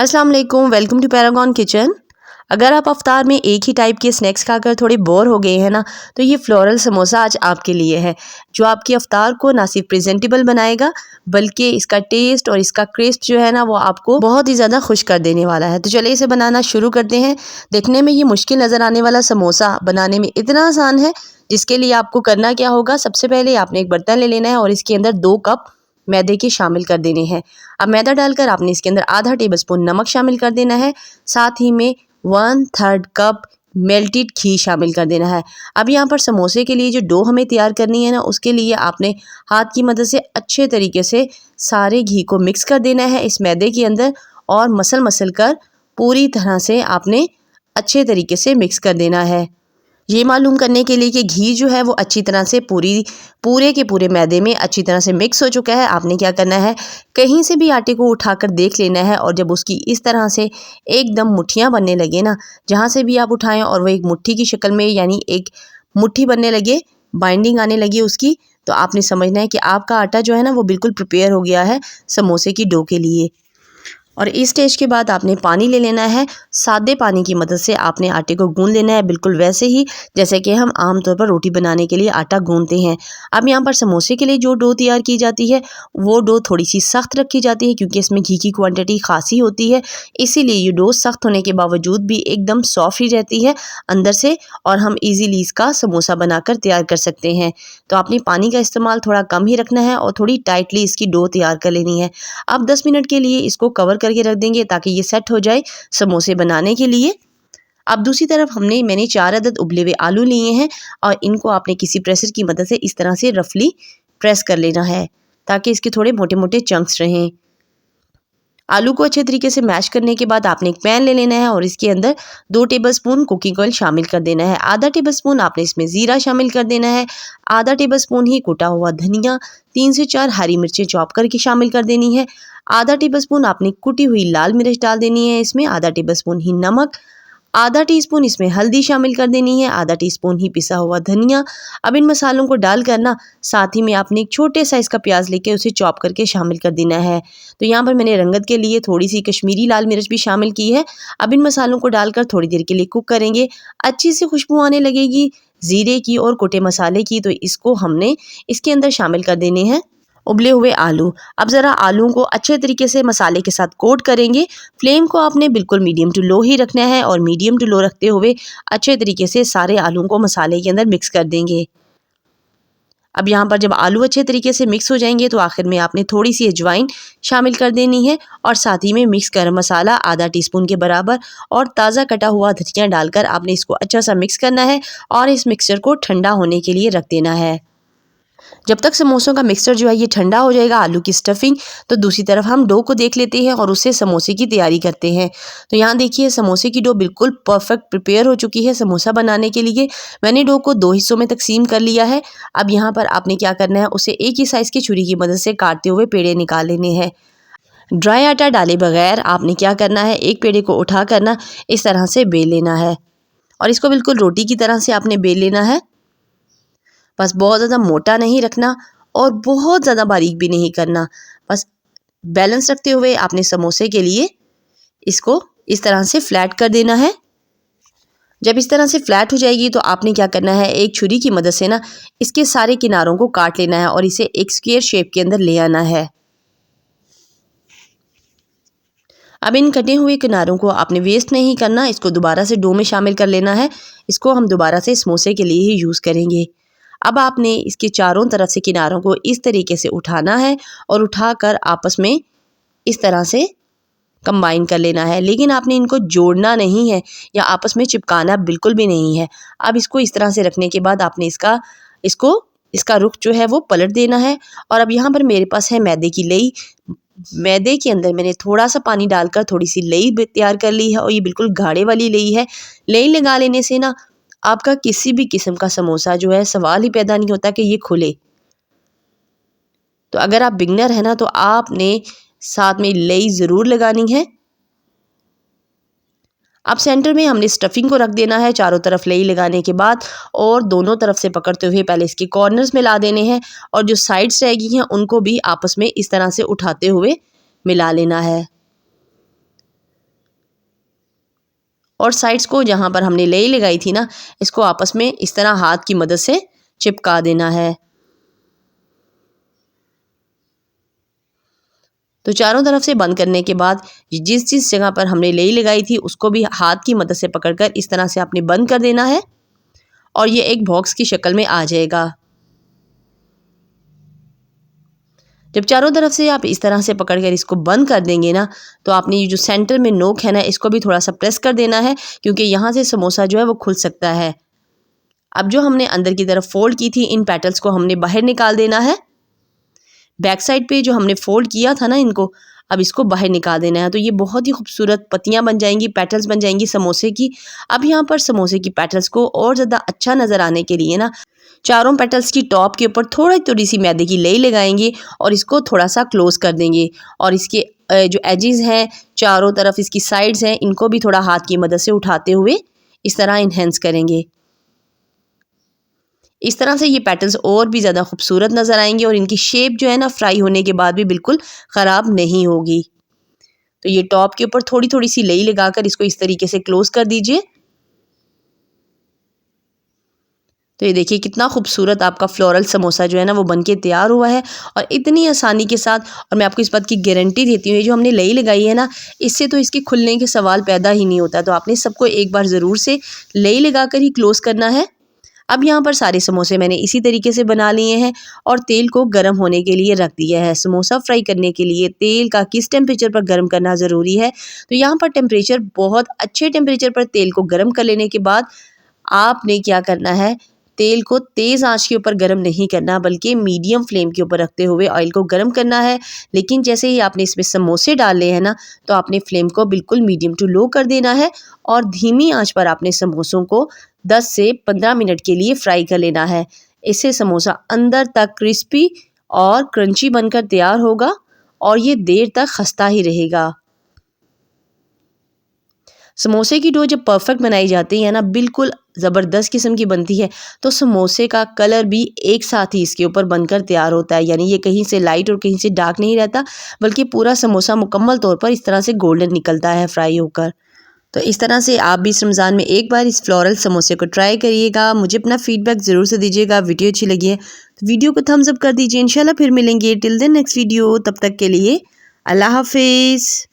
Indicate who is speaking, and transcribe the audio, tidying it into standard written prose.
Speaker 1: अस्सलाम वालेकुम, welcome to Paragon kitchen. अगर आप अफ्तार में एक ही टाइप के स्नैक्स खाकर थोड़े बोर हो गए हैं ना, तो ये फ्लोरल समोसा आज आपके लिए है, जो आपकी अफ्तार को ना सिर्फ प्रेजेंटेबल बनाएगा बल्कि इसका टेस्ट और इसका क्रिस्प जो है ना वो आपको बहुत ही ज़्यादा खुश कर देने वाला है। तो चलिए इसे बनाना शुरू करते हैं। देखने में ये मुश्किल नज़र आने वाला समोसा बनाने में इतना आसान है, जिसके लिए आपको करना क्या होगा, सबसे पहले आपने एक बर्तन ले लेना है और इसके अंदर 2 कप मैदे के शामिल कर देने हैं। अब मैदा डालकर आपने इसके अंदर आधा टेबलस्पून नमक शामिल कर देना है, साथ ही में 1/3 कप मेल्टेड घी शामिल कर देना है। अब यहाँ पर समोसे के लिए जो डो हमें तैयार करनी है ना, उसके लिए आपने हाथ की मदद से अच्छे तरीके से सारे घी को मिक्स कर देना है इस मैदे के अंदर और मसल कर पूरी तरह से आपने अच्छे तरीके से मिक्स कर देना है। ये मालूम करने के लिए कि घी जो है वो अच्छी तरह से पूरे के पूरे मैदे में अच्छी तरह से मिक्स हो चुका है, आपने क्या करना है, कहीं से भी आटे को उठाकर देख लेना है और जब उसकी इस तरह से एकदम मुट्ठियाँ बनने लगे ना, जहाँ से भी आप उठाएं और वो एक मुट्ठी की शक्ल में यानी एक मुट्ठी बनने लगे, बाइंडिंग आने लगी उसकी, तो आपने समझना है कि आपका आटा जो है ना वो बिल्कुल प्रिपेयर हो गया है समोसे की डो के लिए। और इस स्टेज के बाद आपने पानी ले लेना है। सादे पानी की मदद से आपने आटे को गूंद लेना है, बिल्कुल वैसे ही जैसे कि हम आमतौर पर रोटी बनाने के लिए आटा गूंदते हैं। अब यहाँ पर समोसे के लिए जो डो तैयार की जाती है वो डो थोड़ी सी सख्त रखी जाती है, क्योंकि इसमें घी की क्वांटिटी खासी होती है, इसीलिए ये डो सख्त होने के बावजूद भी एकदम सॉफ्ट ही रहती है अंदर से और हम ईजीली इसका समोसा बनाकर तैयार कर सकते हैं। तो आपने पानी का इस्तेमाल थोड़ा कम ही रखना है और थोड़ी टाइटली इसकी डो तैयार कर लेनी है। अब 10 मिनट के लिए इसको कवर करके रख देंगे ताकि ये सेट हो जाए समोसे बनाने के लिए। अब दूसरी तरफ मैंने 4 अदद उबले हुए आलू लिए हैं और इनको आपने किसी प्रेसर की मदद से इस तरह से रफली प्रेस कर लेना है ताकि इसके थोड़े मोटे मोटे चंक्स रहें। आलू को अच्छे तरीके से मैश करने के बाद आपने एक पैन ले लेना है और इसके अंदर 2 टेबलस्पून कुकिंग ऑयल शामिल कर देना है। आधा टेबलस्पून आपने इसमें ज़ीरा शामिल कर देना है। आधा टेबलस्पून ही कुटा हुआ धनिया, 3 से 4 हरी मिर्चें चॉप करके शामिल कर देनी है। आधा टेबलस्पून आपने कुटी हुई लाल मिर्च डाल देनी है इसमें। आधा टेबलस्पून ही नमक, आधा टीस्पून इसमें हल्दी शामिल कर देनी है। आधा टीस्पून ही पिसा हुआ धनिया। अब इन मसालों को डालकर ना साथ ही में आपने एक छोटे साइज़ का प्याज लेके उसे चॉप करके शामिल कर देना है। तो यहाँ पर मैंने रंगत के लिए थोड़ी सी कश्मीरी लाल मिर्च भी शामिल की है। अब इन मसालों को डालकर थोड़ी देर के लिए कुक करेंगे। अच्छी सी खुशबू आने लगेगी ज़ीरे की और कुटे मसाले की, तो इसको हमने इसके अंदर शामिल कर देने हैं उबले हुए आलू। अब ज़रा आलूओं को अच्छे तरीके से मसाले के साथ कोट करेंगे। फ्लेम को आपने बिल्कुल मीडियम टू लो ही रखना है और मीडियम टू लो रखते हुए अच्छे तरीके से सारे आलूओं को मसाले के अंदर मिक्स कर देंगे। अब यहाँ पर जब आलू अच्छे तरीके से मिक्स हो जाएंगे तो आखिर में आपने थोड़ी सी अजवाइन शामिल कर देनी है और साथ ही में मिक्स गरम मसाला आधा टीस्पून के बराबर और ताज़ा कटा हुआ धनिया डालकर आपने इसको अच्छा सा मिक्स करना है और इस मिक्सचर को ठंडा होने के लिए रख देना है। जब तक समोसों का मिक्सचर जो है ये ठंडा हो जाएगा, आलू की स्टफिंग, तो दूसरी तरफ हम डो को देख लेते हैं और उससे समोसे की तैयारी करते हैं। तो यहाँ देखिए समोसे की डो बिल्कुल परफेक्ट प्रिपेयर हो चुकी है समोसा बनाने के लिए। मैंने डो को 2 हिस्सों में तकसीम कर लिया है। अब यहाँ पर आपने क्या करना है, उसे एक ही साइज़ की छुरी की मदद से काटते हुए पेड़े निकाल लेने हैं। ड्राई आटा डाले बगैर आपने क्या करना है, एक पेड़े को उठा कर ना इस तरह से बेल लेना है और इसको बिल्कुल रोटी की तरह से आपने बेल लेना है। बस बहुत ज़्यादा मोटा नहीं रखना और बहुत ज़्यादा बारीक भी नहीं करना, बस बैलेंस रखते हुए आपने समोसे के लिए इसको इस तरह से फ्लैट कर देना है। जब इस तरह से फ्लैट हो जाएगी तो आपने क्या करना है, एक छुरी की मदद से ना इसके सारे किनारों को काट लेना है और इसे एक स्क्वायर शेप के अंदर ले आना है। अब इन कटे हुए किनारों को आपने वेस्ट नहीं करना, इसको दोबारा से डो में शामिल कर लेना है। इसको हम दोबारा से समोसे के लिए ही यूज़ करेंगे। अब आपने इसके चारों तरफ से किनारों को इस तरीके से उठाना है और उठाकर आपस में इस तरह से कंबाइन कर लेना है, लेकिन आपने इनको जोड़ना नहीं है या आपस में चिपकाना बिल्कुल भी नहीं है। अब इसको इस तरह से रखने के बाद आपने इसका रुख जो है वो पलट देना है। और अब यहाँ पर मेरे पास है मैदे की लई। मैदे के अंदर मैंने थोड़ा सा पानी डालकर थोड़ी सी लई तैयार कर ली है और ये बिल्कुल गाढ़े वाली लई है। लई लगा लेने से ना आपका किसी भी किस्म का समोसा जो है सवाल ही पैदा नहीं होता कि ये खुले। तो अगर आप बिगनर है ना तो आपने साथ में लई ज़रूर लगानी है। अब सेंटर में हमने स्टफिंग को रख देना है चारों तरफ लई लगाने के बाद और दोनों तरफ से पकड़ते हुए पहले इसके कॉर्नर्स में ला देने हैं और जो साइड्स रह गई हैं उनको भी आपस में इस तरह से उठाते हुए मिला लेना है। और साइड्स को जहाँ पर हमने लेई लगाई थी ना, इसको आपस में इस तरह हाथ की मदद से चिपका देना है। तो चारों तरफ से बंद करने के बाद जिस जिस जगह पर हमने लेई लगाई थी उसको भी हाथ की मदद से पकड़कर इस तरह से आपने बंद कर देना है और ये एक बॉक्स की शक्ल में आ जाएगा। जब चारों तरफ से आप इस तरह से पकड़कर इसको बंद कर देंगे ना, तो आपने ये जो सेंटर में नोक है ना, इसको भी थोड़ा सा प्रेस कर देना है, क्योंकि यहाँ से समोसा जो है वो खुल सकता है। अब जो हमने अंदर की तरफ फोल्ड की थी, इन पेटल्स को हमने बाहर निकाल देना है। बैक साइड पे जो हमने फोल्ड किया था ना इनको, अब इसको बाहर निकाल देना है। तो ये बहुत ही खूबसूरत पत्तियां बन जाएंगी, पेटल्स बन जाएंगी समोसे की। अब यहाँ पर समोसे की पेटल्स को और ज़्यादा अच्छा नज़र आने के लिए ना, चारों पेटल्स की टॉप के ऊपर थोड़ी सी मैदे की लेई लगाएंगे और इसको थोड़ा सा क्लोज कर देंगे। और इसके जो एजेस हैं, चारों तरफ इसकी साइड्स हैं, इनको भी थोड़ा हाथ की मदद से उठाते हुए इस तरह इन्हेंस करेंगे। इस तरह से ये पेटल्स और भी ज़्यादा खूबसूरत नज़र आएंगे और इनकी शेप जो है ना, फ्राई होने के बाद भी बिल्कुल ख़राब नहीं होगी। तो ये टॉप के ऊपर थोड़ी सी लेई लगाकर इसको इस तरीके से क्लोज कर दीजिए। तो ये देखिए कितना खूबसूरत आपका फ्लोरल समोसा जो है ना वो बनके तैयार हुआ है और इतनी आसानी के साथ। और मैं आपको इस बात की गारंटी देती हूँ, ये जो हमने लेई लगाई है ना, इससे तो इसके खुलने के सवाल पैदा ही नहीं होता। तो आपने सबको एक बार ज़रूर से लेई लगाकर ही क्लोज़ करना है। अब यहाँ पर सारे समोसे मैंने इसी तरीके से बना लिए हैं और तेल को गर्म होने के लिए रख दिया है। समोसा फ्राई करने के लिए तेल का किस टेम्परेचर पर गर्म करना ज़रूरी है, तो यहाँ पर टेम्परेचर बहुत अच्छे टेम्परेचर पर तेल को गर्म कर लेने के बाद आपने क्या करना है, तेल को तेज़ आंच के ऊपर गर्म नहीं करना, बल्कि मीडियम फ्लेम के ऊपर रखते हुए ऑयल को गर्म करना है। लेकिन जैसे ही आपने इसमें समोसे डाले हैं ना, तो आपने फ्लेम को बिल्कुल मीडियम टू लो कर देना है और धीमी आंच पर आपने समोसों को 10 से 15 मिनट के लिए फ्राई कर लेना है। इससे समोसा अंदर तक क्रिस्पी और क्रंची बनकर तैयार होगा और ये देर तक खस्ता ही रहेगा। समोसे की डो जब परफेक्ट बनाई जाती है ना, बिल्कुल ज़बरदस्त किस्म की बनती है, तो समोसे का कलर भी एक साथ ही इसके ऊपर बनकर तैयार होता है। यानी ये कहीं से लाइट और कहीं से डार्क नहीं रहता, बल्कि पूरा समोसा मुकम्मल तौर पर इस तरह से गोल्डन निकलता है फ्राई होकर। तो इस तरह से आप भी इस रमज़ान में एक बार इस फ्लोरल समोसे को ट्राई करिएगा। मुझे अपना फीडबैक ज़रूर से दीजिएगा। वीडियो अच्छी लगी है तो वीडियो को थम्स अप कर दीजिए। इंशाल्लाह फिर मिलेंगे टिल देन नेक्स्ट वीडियो। तब तक के लिए अल्लाह हाफिज़।